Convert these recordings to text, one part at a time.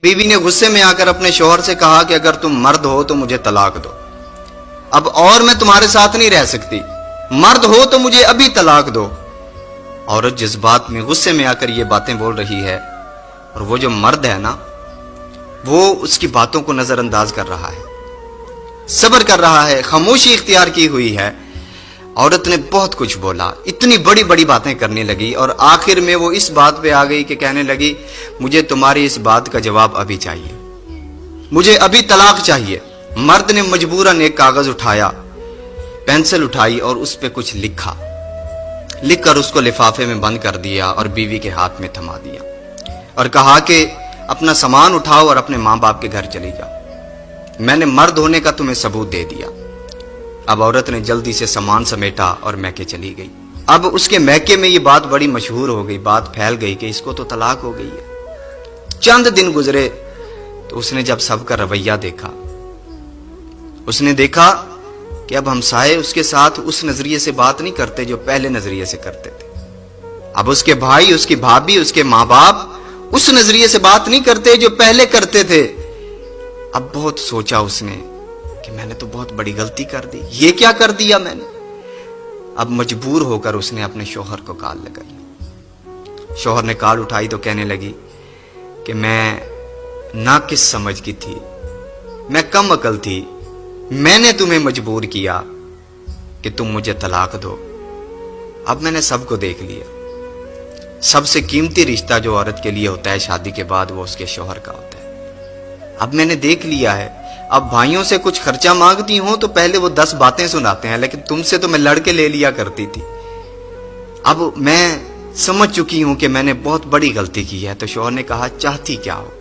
बीवी ने गुस्से में आकर अपने शौहर से कहा कि अगर तुम मर्द हो तो मुझे तलाक दो, अब और मैं तुम्हारे साथ नहीं रह सकती, मर्द हो तो मुझे अभी तलाक दो। औरत जज्बात में गुस्से में आकर ये बातें बोल रही है और वो जो मर्द है ना, वो उसकी बातों को नजरअंदाज कर रहा है, सब्र कर रहा है, खामोशी इख्तियार की हुई है। औरत ने बहुत कुछ बोला, इतनी बड़ी बड़ी बातें करने लगी और आखिर में वो इस बात पे आ गई कि कहने लगी मुझे तुम्हारी इस बात का जवाब अभी चाहिए, मुझे अभी तलाक चाहिए। मर्द ने मजबूरन एक कागज उठाया, पेंसिल उठाई और उस पे कुछ लिखा, लिखकर उसको लिफाफे में बंद कर दिया और बीवी के हाथ में थमा दिया और कहा कि अपना सामान उठाओ और अपने माँ बाप के घर चली जाओ, मैंने मर्द होने का तुम्हें सबूत दे दिया। अब औरत ने जल्दी से सामान समेटा और मैके चली गई। अब उसके मैके में ये बात बड़ी मशहूर हो गई, बात फैल गई कि इसको तो तलाक हो गई है। चंद दिन गुजरे तो उसने जब सबका रवैया देखा, उसने देखा कि अब हमसाए उसके साथ उस नजरिए से बात नहीं करते जो पहले नजरिए से करते थे। अब उसके भाई, उसकी भाभी, उसके माँ बाप उस नजरिए से बात नहीं करते जो पहले करते थे। अब बहुत सोचा उसने कि मैंने तो बहुत बड़ी गलती कर दी, ये क्या कर दिया मैंने। अब मजबूर होकर उसने अपने शौहर को कॉल लगाई। शौहर ने कॉल उठाई तो कहने लगी कि मैं नाकिस समझ की थी, मैं कम अकल थी, मैंने तुम्हें मजबूर किया कि तुम मुझे तलाक दो। अब मैंने सबको देख लिया, सबसे कीमती रिश्ता जो औरत के लिए होता है शादी के बाद वो उसके शौहर का होता है। अब मैंने देख लिया है, अब भाइयों से कुछ खर्चा मांगती हो तो पहले वो 10 बातें सुनाते हैं, लेकिन तुमसे तो मैं लड़के ले लिया करती थी। अब मैं समझ चुकी हूं कि मैंने बहुत बड़ी गलती की है। तो शौहर ने कहा चाहती क्या हो?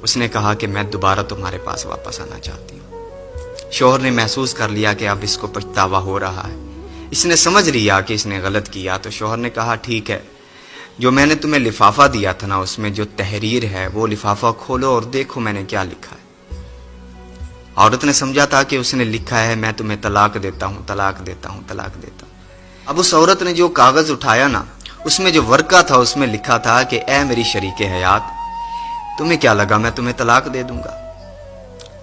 उसने कहा कि मैं दोबारा तुम्हारे पास वापस आना चाहती हूं। शौहर ने महसूस कर लिया कि अब इसको पछतावा हो रहा है, इसने समझ लिया कि इसने गलत किया। तो शौहर ने कहा ठीक है, जो मैंने तुम्हें लिफाफा दिया था ना, उसमें जो तहरीर है वो लिफाफा खोलो और देखो मैंने क्या लिखा है। औरत ने समझा था कि उसने लिखा है मैं तुम्हें तलाक देता हूं, तलाक देता हूं, तलाक देता हूं। अब उस औरत ने जो कागज उठाया ना, उसमें जो वर्का था उसमें लिखा था कि ऐ मेरी शरीके हयात, तुम्हें क्या लगा मैं तुम्हें तलाक दे दूंगा?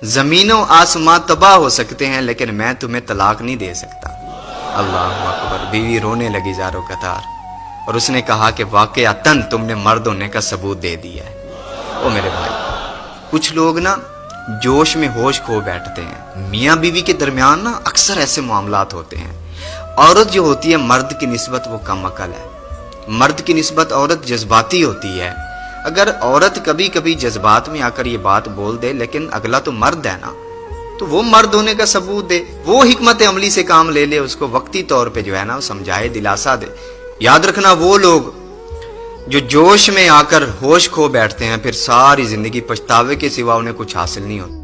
जमीनों आसमां तबाह हो सकते हैं लेकिन मैं तुम्हें तलाक नहीं दे सकता। अल्लाह अकबर। बीवी रोने लगी जारो कतार और उसने कहा कि वाकयातन तुमने मर्द होने का सबूत दे दिया है। ओ मेरे भाई, कुछ लोग ना जोश में होश खो बैठते हैं। मियाँ बीवी के दरमियान ना अक्सर ऐसे मामलात होते हैं। औरत जो होती है मर्द की निस्बत वो कम अकल है, मर्द की निस्बत औरत जज्बाती होती है। अगर औरत कभी कभी जज्बात में आकर ये बात बोल दे, लेकिन अगला तो मर्द है ना, तो वो मर्द होने का सबूत दे, वो हिकमत अमली से काम ले ले, उसको वक्ती तौर पे जो है ना वो समझाए, दिलासा दे। याद रखना वो लोग जो जोश में आकर होश खो बैठते हैं, फिर सारी जिंदगी पछतावे के सिवा उन्हें कुछ हासिल नहीं होता।